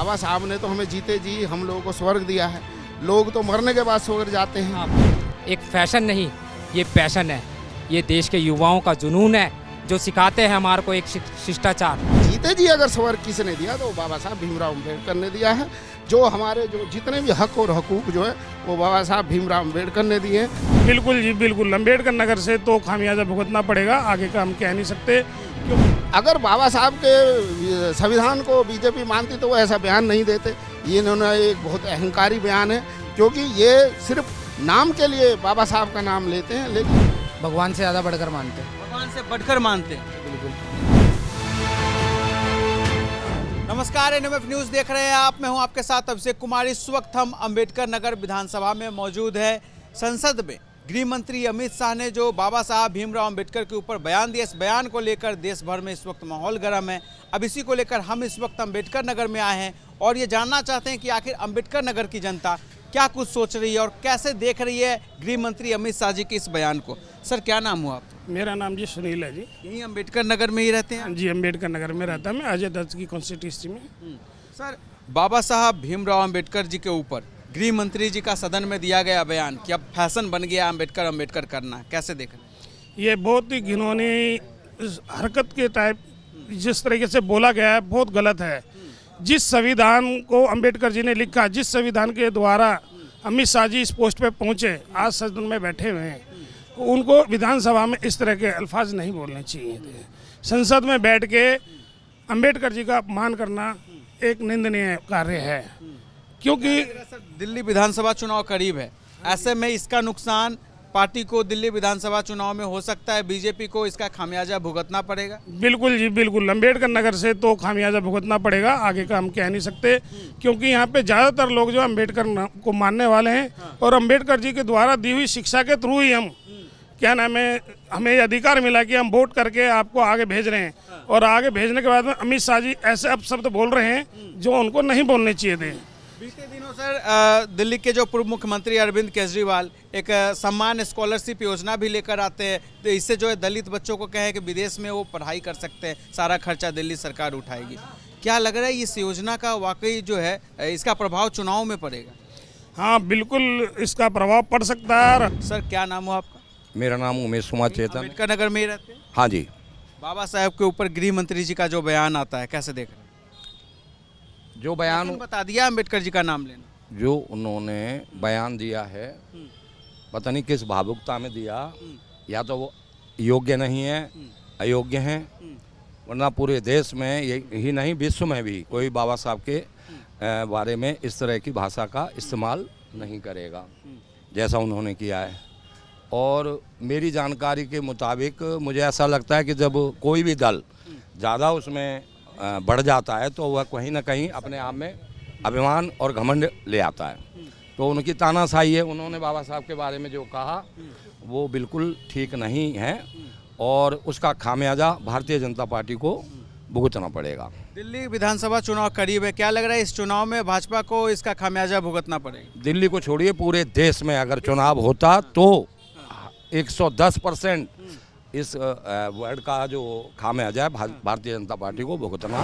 बाबा साहब ने तो हमें जीते जी हम लोगों को स्वर्ग दिया है। लोग तो मरने के बाद स्वर्ग जाते हैं। एक फैशन नहीं, ये पैशन है। ये देश के युवाओं का जुनून है जो सिखाते हैं हमारे को एक शिष्टाचार। जीते जी अगर स्वर्ग किसने दिया तो बाबा साहब भीमराव अम्बेडकर ने दिया है। जो हमारे जो जितने भी हक और हकूक जो है वो बाबा साहब भीमराव अम्बेडकर ने दिए। बिल्कुल जी बिल्कुल, अम्बेडकर नगर से तो खामियाजा भुगतना पड़ेगा, आगे का हम कह नहीं सकते। अगर बाबा साहब के संविधान को बीजेपी मानती तो वो ऐसा बयान नहीं देते। ये इन्होंने एक बहुत अहंकारी बयान है, क्योंकि ये सिर्फ नाम के लिए बाबा साहब का नाम लेते हैं, लेकिन भगवान से ज़्यादा बढ़कर मानते हैं। भगवान से बढ़कर मानते हैं। नमस्कार, एनएमएफ न्यूज़ देख रहे हैं आप। मैं हूं आपके साथ अभिषेक कुमार। इस वक्त हम अंबेडकर नगर विधानसभा में मौजूद है। संसद में गृह मंत्री अमित शाह ने जो बाबा साहब भीमराव अंबेडकर के ऊपर बयान दिया, इस बयान को लेकर देश भर में इस वक्त माहौल गर्म है। अब इसी को लेकर हम इस वक्त अंबेडकर नगर में आए हैं और ये जानना चाहते हैं कि आखिर अंबेडकर नगर की जनता क्या कुछ सोच रही है और कैसे देख रही है गृह मंत्री अमित शाह जी के इस बयान को। सर, क्या नाम हुआ आपका? मेरा नाम जी सुनील है जी। यही अंबेडकर नगर में ही रहते हैं? जी, अम्बेडकर नगर में रहता है मैं, अजय दत्त की कॉन्स्टिट्यूंसी में। सर, बाबा साहब भीमराव अंबेडकर जी के ऊपर गृह मंत्री जी का सदन में दिया गया बयान कि अब फैशन बन गया अंबेडकर अंबेडकर करना, कैसे देख रहे हैं? ये बहुत ही घिनौनी हरकत के टाइप जिस तरीके से बोला गया है, बहुत गलत है। जिस संविधान को अंबेडकर जी ने लिखा, जिस संविधान के द्वारा अमित शाह जी इस पोस्ट पे पहुंचे, आज सदन में बैठे हुए हैं, उनको विधानसभा में इस तरह के अल्फाज नहीं बोलने चाहिए थे। संसद में बैठ के अंबेडकर जी का अपमान करना एक निंदनीय कार्य है, क्योंकि दिल्ली विधानसभा चुनाव करीब है। ऐसे में इसका नुकसान पार्टी को दिल्ली विधानसभा चुनाव में हो सकता है, बीजेपी को इसका खामियाजा भुगतना पड़ेगा। बिल्कुल जी बिल्कुल, अम्बेडकर नगर से तो खामियाजा भुगतना पड़ेगा, आगे का हम कह नहीं सकते। क्योंकि यहाँ पे ज़्यादातर लोग जो अम्बेडकर को मानने वाले हैं और अम्बेडकर जी के द्वारा दी हुई शिक्षा के थ्रू ही हम क्या नाम है, हमें ये अधिकार मिला कि हम वोट करके आपको आगे भेज रहे हैं। और आगे भेजने के बाद में अमित शाह जी ऐसे अपशब्द बोल रहे हैं जो उनको नहीं बोलने चाहिए थे। बीते दिनों सर दिल्ली के जो पूर्व मुख्यमंत्री अरविंद केजरीवाल एक सम्मान स्कॉलरशिप योजना भी लेकर आते हैं, तो इससे जो है दलित बच्चों को कहे कि विदेश में वो पढ़ाई कर सकते हैं, सारा खर्चा दिल्ली सरकार उठाएगी। क्या लग रहा है इस योजना का वाकई जो है इसका प्रभाव चुनाव में पड़ेगा? हाँ बिल्कुल, इसका प्रभाव पड़ सकता है। सर, क्या नाम हो आपका? मेरा नाम उमेश कुमार चेतन। अम्बेडकर नगर में ही रहते हैं? हाँ जी। बाबा साहब के ऊपर गृह मंत्री जी का जो बयान आता है, कैसे देख रहे हैं? जो बयान बता दिया अम्बेडकर जी का नाम लेना, जो उन्होंने बयान दिया है, पता नहीं किस भावुकता में दिया, या तो वो योग्य नहीं है, अयोग्य हैं, वरना पूरे देश में यही नहीं विश्व में भी कोई बाबा साहब के बारे में इस तरह की भाषा का इस्तेमाल नहीं करेगा जैसा उन्होंने किया है। और मेरी जानकारी के मुताबिक मुझे ऐसा लगता है कि जब कोई भी दल ज़्यादा उसमें बढ़ जाता है तो वह कहीं ना कहीं अपने आप में अभिमान और घमंड ले आता है। तो उनकी तानाशाही है। उन्होंने बाबा साहब के बारे में जो कहा वो बिल्कुल ठीक नहीं है और उसका खामियाजा भारतीय जनता पार्टी को भुगतना पड़ेगा। दिल्ली विधानसभा चुनाव करीब है, क्या लग रहा है इस चुनाव में भाजपा को इसका खामियाजा भुगतना पड़ेगा? दिल्ली को छोड़िए, पूरे देश में अगर चुनाव होता तो 110% इस वर्ड का जो खामियाजा है भारतीय जनता पार्टी को भुगतना।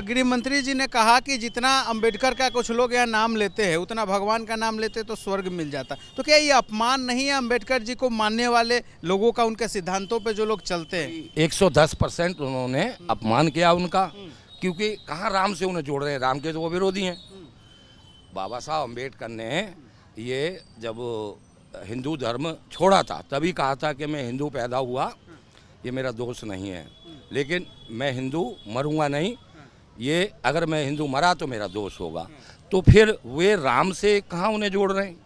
गृह मंत्री जी ने कहा कि जितना अंबेडकर का कुछ लोग यहाँ नाम लेते हैं उतना भगवान का नाम लेते तो स्वर्ग मिल जाता। तो क्या ये अपमान नहीं है अंबेडकर जी को मानने वाले लोगों का, उनके सिद्धांतों पे जो लोग चलते हैं? 110% उन्होंने अपमान किया उनका, क्योंकि कहाँ राम से उन्हें जोड़ रहे हैं, राम के तो वो विरोधी हैं। बाबा साहब अम्बेडकर ने ये जब हिंदू धर्म छोड़ा था तभी कहा था कि मैं हिंदू पैदा हुआ, ये मेरा दोष नहीं है, लेकिन मैं हिंदू मरूंगा नहीं, ये अगर मैं हिंदू मरा तो मेरा दोष होगा। तो फिर वे राम से कहाँ उन्हें जोड़ रहे हैं?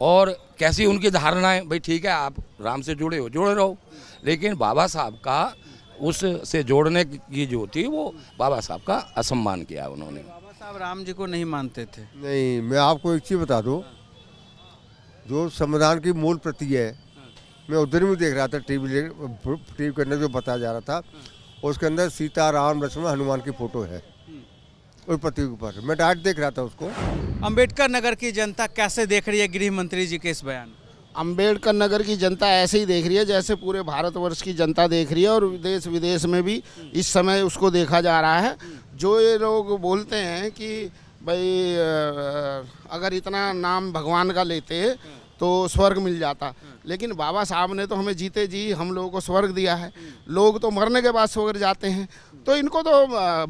और कैसी उनकी धारणाएं, भाई ठीक है आप राम से जुड़े हो, जुड़े रहो, लेकिन बाबा साहब का उससे जोड़ने की जो थी वो बाबा साहब का असम्मान किया उन्होंने। बाबा साहब राम जी को नहीं मानते थे? नहीं, मैं आपको एक चीज़ बता दूं, जो संविधान की मूल प्रति है, मैं उधर में देख रहा था टीवी के अंदर जो बताया जा रहा था, उसके अंदर सीता राम लक्ष्मण हनुमान की फोटो है उस प्रति के ऊपर। मैं डायरेक्ट देख रहा था उसको। अंबेडकर नगर की जनता कैसे देख रही है गृह मंत्री जी के इस बयान? अंबेडकर नगर की जनता ऐसे ही देख रही है जैसे पूरे भारतवर्ष की जनता देख रही है, और देश विदेश में भी इस समय उसको देखा जा रहा है। जो ये लोग बोलते हैं कि भाई अगर इतना नाम भगवान का लेते तो स्वर्ग मिल जाता, लेकिन बाबा साहब ने तो हमें जीते जी हम लोगों को स्वर्ग दिया है। लोग तो मरने के बाद स्वर्ग जाते हैं, तो इनको तो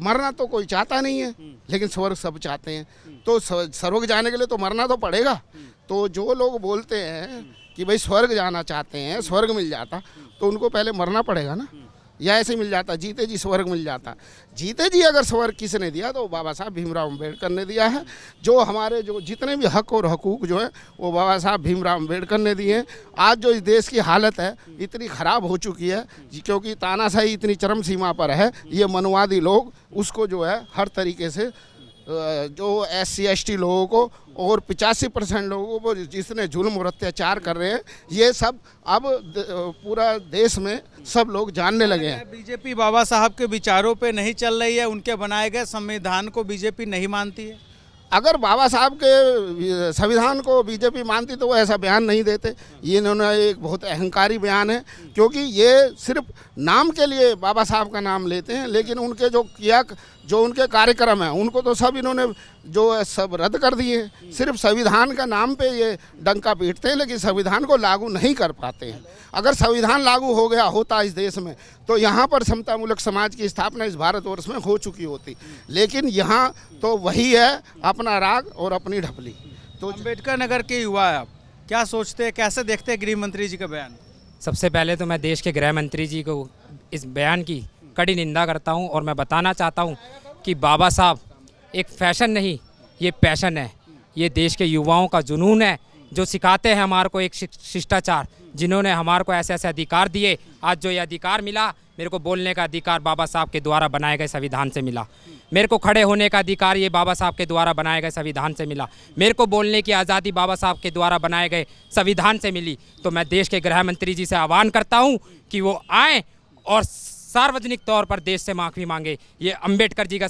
मरना तो कोई चाहता नहीं है, लेकिन स्वर्ग सब चाहते हैं। तो स्वर्ग जाने के लिए तो मरना तो पड़ेगा। तो जो लोग बोलते हैं कि भाई स्वर्ग जाना चाहते हैं, स्वर्ग मिल जाता, तो उनको पहले मरना पड़ेगा ना, या ऐसे मिल जाता, जीते जी स्वर्ग मिल जाता। जीते जी अगर स्वर्ग किसने दिया तो बाबा साहब भीमराव अम्बेडकर ने दिया है। जो हमारे जो जितने भी हक और हकूक़ जो है वो बाबा साहब भीमराव अम्बेडकर ने दिए हैं। आज जो इस देश की हालत है इतनी ख़राब हो चुकी है क्योंकि तानाशाही इतनी चरम सीमा पर है। ये मनवादी लोग उसको जो है हर तरीके से जो SC ST लोगों को और 85% लोगों को जिसने जुल्म और अत्याचार कर रहे हैं, ये सब अब पूरा देश में सब लोग जानने लगे हैं। बीजेपी बाबा साहब के विचारों पे नहीं चल रही है, उनके बनाए गए संविधान को बीजेपी नहीं मानती है। अगर बाबा साहब के संविधान को बीजेपी मानती तो वो ऐसा बयान नहीं देते। ये इन्होंने एक बहुत अहंकारी बयान है, क्योंकि ये सिर्फ नाम के लिए बाबा साहब का नाम लेते हैं, लेकिन उनके जो उनके कार्यक्रम हैं उनको तो सब इन्होंने जो सब रद्द कर दिए। सिर्फ संविधान का नाम पे ये डंका पीटते हैं, लेकिन संविधान को लागू नहीं कर पाते हैं। अगर संविधान लागू हो गया होता इस देश में तो यहाँ पर समतामूलक समाज की स्थापना इस भारतवर्ष में हो चुकी होती, लेकिन यहाँ तो वही है, अपना राग और अपनी ढपली। तो अम्बेडकर नगर के युवा आप क्या सोचते हैं, कैसे देखते हैं गृह मंत्री जी का बयान? सबसे पहले तो मैं देश के गृह मंत्री जी को इस बयान की कड़ी निंदा करता हूं, और मैं बताना चाहता हूं कि बाबा साहब एक फैशन नहीं, ये पैशन है। ये देश के युवाओं का जुनून है, जो सिखाते हैं हमारे को एक शिष्टाचार, जिन्होंने हमारे को ऐसे ऐसे अधिकार दिए। आज जो ये अधिकार मिला, मेरे को बोलने का अधिकार बाबा साहब के द्वारा बनाए गए संविधान से मिला। मेरे को खड़े होने का अधिकार ये बाबा साहब के द्वारा बनाए गए संविधान से मिला। मेरे को बोलने की आज़ादी बाबा साहब के द्वारा बनाए गए संविधान से मिली। तो मैं देश के गृह मंत्री जी से आह्वान करता हूँ कि वो आएँ और सार्वजनिक तौर पर देश से माफ़ी मांगे। ये अम्बेडकर जी का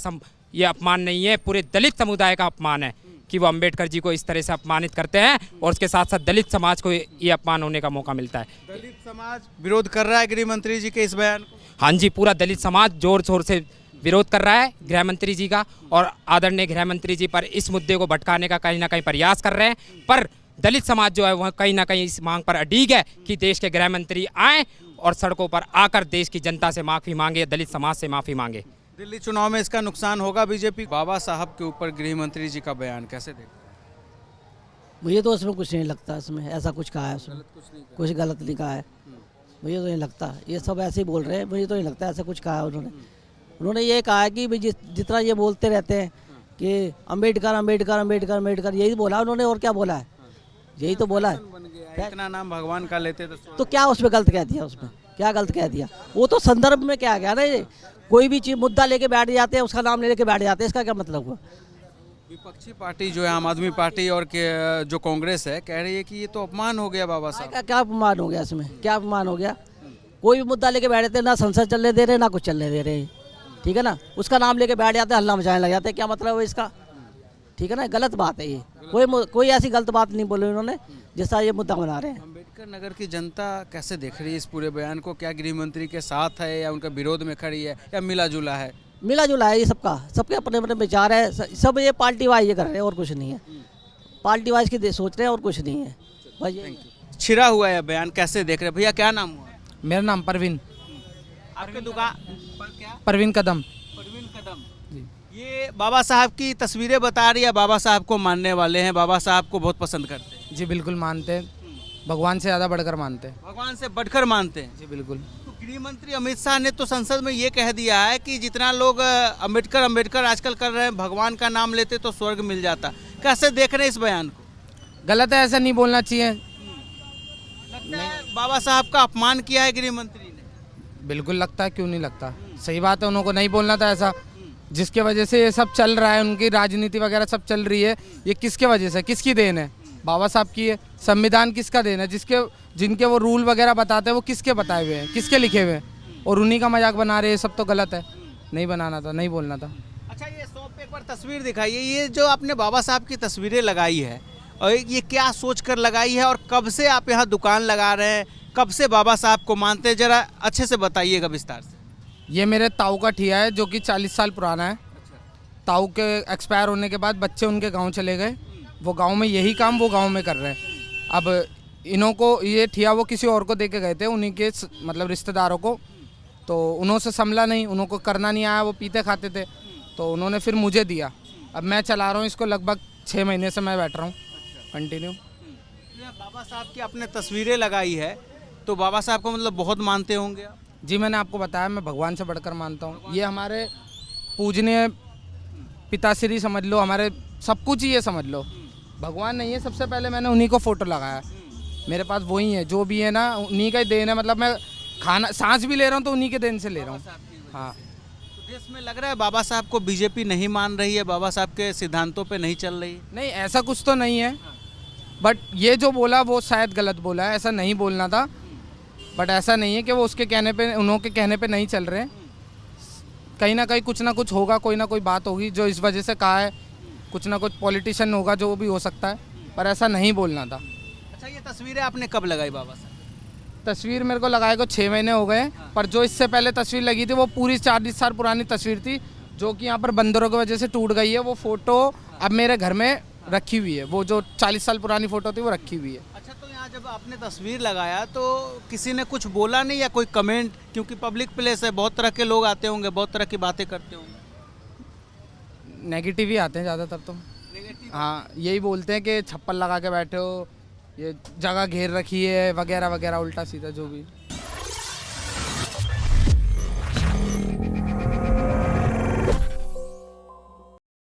ये अपमान नहीं है, पूरे दलित समुदाय का अपमान है कि वो अम्बेडकर जी को इस तरह से अपमानित करते हैं, और उसके साथ साथ दलित समाज को ये अपमान होने का मौका मिलता है। दलित समाज विरोध कर रहा है गृह मंत्री जी के इस बयान को? हाँ जी, पूरा दलित समाज जोर शोर से विरोध कर रहा है गृह मंत्री जी का, और आदरणीय गृह मंत्री जी पर इस मुद्दे को भटकाने का कहीं ना कहीं प्रयास कर रहे हैं। पर दलित समाज जो है वह कहीं ना कहीं इस मांग पर अड़िग है कि देश के गृह मंत्री आएँ और सड़कों पर आकर देश की जनता से माफ़ी मांगे, दलित समाज से माफ़ी मांगे। दिल्ली चुनाव में इसका नुकसान होगा बीजेपी? बाबा साहब के ऊपर गृह मंत्री जी का बयान कैसे देखते? मुझे तो उसमें कुछ नहीं लगता, इसमें ऐसा कुछ कहा है, उसमें कुछ गलत नहीं कहा है। मुझे तो नहीं लगता, ये सब ऐसे ही बोल रहे हैं। मुझे तो नहीं लगता ऐसा कुछ कहा है उन्होंने ये कहा है कि भाई जितना ये बोलते रहते हैं कि अम्बेडकर अम्बेडकर अम्बेडकर अम्बेडकर, यही बोला उन्होंने, और क्या बोला है? यही तो बोला है। इतना नाम भगवान का लेते तो क्या उसमें गलत कह दिया? उसमें क्या गलत कह दिया? वो तो संदर्भ में क्या गया ना, ये कोई भी चीज़ मुद्दा लेके बैठ जाते हैं, उसका नाम लेके बैठ जाते हैं, इसका क्या मतलब हुआ? विपक्षी पार्टी जो है आम आदमी पार्टी और जो कांग्रेस है, कह रही है कि ये तो अपमान हो गया बाबा साहब। क्या अपमान हो गया इसमें? क्या अपमान हो गया? कोई भी मुद्दा लेके बैठ जाते हैं, ना संसद चलने दे रहे, ना कुछ चलने दे रहे, ठीक है ना। उसका नाम लेके बैठ जाते हैं, हल्ला मचाने लग जाते हैं, क्या मतलब है इसका? ठीक है ना, गलत बात है ये। कोई ऐसी गलत बात नहीं बोली उन्होंने जैसा ये मुद्दा बना रहे हैं। अम्बेडकर नगर की जनता कैसे देख रही है इस पूरे बयान को? क्या गृह मंत्री के साथ है, या उनका विरोध में खड़ी है, या मिला जुला है? मिला जुला है ये सबका, सबके अपने अपने विचार है, सब ये पार्टी वाइज ये कर रहे हैं और कुछ नहीं है। पार्टी वाइज की सोच रहे हैं और कुछ नहीं है भाई। छिरा हुआ है बयान, कैसे देख रहे हैं? भैया क्या नाम हुआ? मेरा नाम परवीन। आपकी दुकान क्या? परवीन कदम। परवीन कदम जी। ये बाबा साहब की तस्वीरें बता रही है, बाबा साहब को मानने वाले हैं, बाबा साहब को बहुत पसंद करते हैं। जी बिल्कुल मानते हैं, भगवान से ज़्यादा बढ़कर मानते हैं। भगवान से बढ़कर मानते हैं? जी बिल्कुल। तो गृह मंत्री अमित शाह ने तो संसद में ये कह दिया है कि जितना लोग अम्बेडकर अम्बेडकर आजकल कर रहे हैं, भगवान का नाम लेते तो स्वर्ग मिल जाता। कैसे देख रहे हैं इस बयान को? गलत है, ऐसा नहीं बोलना चाहिए। लगता है बाबा साहब का अपमान किया है गृह मंत्री ने? बिल्कुल लगता है, क्यों नहीं लगता? सही बात है, उनको नहीं बोलना था ऐसा, जिसके वजह से ये सब चल रहा है, उनकी राजनीति वगैरह सब चल रही है। ये किसके वजह से, किसकी देन है? बाबा साहब की है। संविधान किसका देन है? जिनके वो रूल वगैरह बताते हैं वो किसके बताए हुए हैं, किसके लिखे हुए हैं, और उन्हीं का मजाक बना रहे हैं। सब तो गलत है, नहीं बनाना था, नहीं बोलना था। अच्छा, ये शॉप पे एक बार तस्वीर दिखाइए। ये जो आपने बाबा साहब की तस्वीरें लगाई है, और ये क्या सोच कर लगाई है और कब से आप यहाँ दुकान लगा रहे हैं, कब से बाबा साहब को मानते हैं, जरा अच्छे से बताइएगा विस्तार से। ये मेरे ताऊ का ठिया है जो कि 40 साल पुराना है। ताऊ के एक्सपायर होने के बाद बच्चे उनके गांव चले गए, वो गांव में यही काम वो गांव में कर रहे हैं। अब इन्हों को ये ठिया वो किसी और को दे के गए थे, उन्हीं के मतलब रिश्तेदारों को, तो उन्हों से संभला नहीं, उन्हों को करना नहीं आया, वो पीते खाते थे, तो उन्होंने फिर मुझे दिया। अब मैं चला रहा हूँ इसको, लगभग 6 महीने से मैं बैठ रहा हूँ कंटिन्यू। बाबा साहब की आपने तस्वीरें लगाई है, तो बाबा साहब को मतलब बहुत मानते होंगे आप? जी, मैंने आपको बताया मैं भगवान से बढ़कर मानता हूँ। ये हमारे पूजनीय पिताश्री समझ लो, हमारे सब कुछ ही ये समझ लो। भगवान नहीं है, सबसे पहले मैंने उन्हीं को फ़ोटो लगाया। मेरे पास वही है, जो भी है ना उन्हीं का ही देन है। मतलब मैं खाना सांस भी ले रहा हूँ तो उन्हीं के देन से ले रहा हूँ। हाँ, तो देश में लग रहा है बाबा साहब को बीजेपी नहीं मान रही है, बाबा साहब के सिद्धांतों पे नहीं चल रही है। नहीं ऐसा कुछ तो नहीं है, बट ये जो बोला वो शायद गलत बोला है, ऐसा नहीं बोलना था। बट ऐसा नहीं है कि वो उसके कहने पे, उन्हों के कहने पे नहीं चल रहे। कहीं ना कहीं कुछ ना कुछ होगा, कोई ना कोई बात होगी जो इस वजह से कहा है। कुछ ना कुछ पॉलिटिशियन होगा जो भी हो सकता है, पर ऐसा नहीं बोलना था। अच्छा, ये तस्वीरें आपने कब लगाई बाबा साहब? तस्वीर मेरे को लगाए को 6 महीने हो गए, पर जो इससे पहले तस्वीर लगी थी वो पूरी 40 साल पुरानी तस्वीर थी, जो कि यहाँ पर बंदरों की वजह से टूट गई है। वो फ़ोटो अब मेरे घर में रखी हुई है, वो जो 40 साल पुरानी फ़ोटो थी वो रखी हुई है। अच्छा, तो यहाँ जब आपने तस्वीर लगाया तो किसी ने कुछ बोला नहीं या कोई कमेंट? क्योंकि पब्लिक प्लेस है, बहुत तरह के लोग आते होंगे, बहुत तरह की बातें करते होंगे। नेगेटिव ही आते हैं ज़्यादातर तो। हाँ, यही बोलते हैं कि छप्पर लगा के बैठे हो, ये जगह घेर रखी है वगैरह वगैरह, उल्टा सीधा जो भी।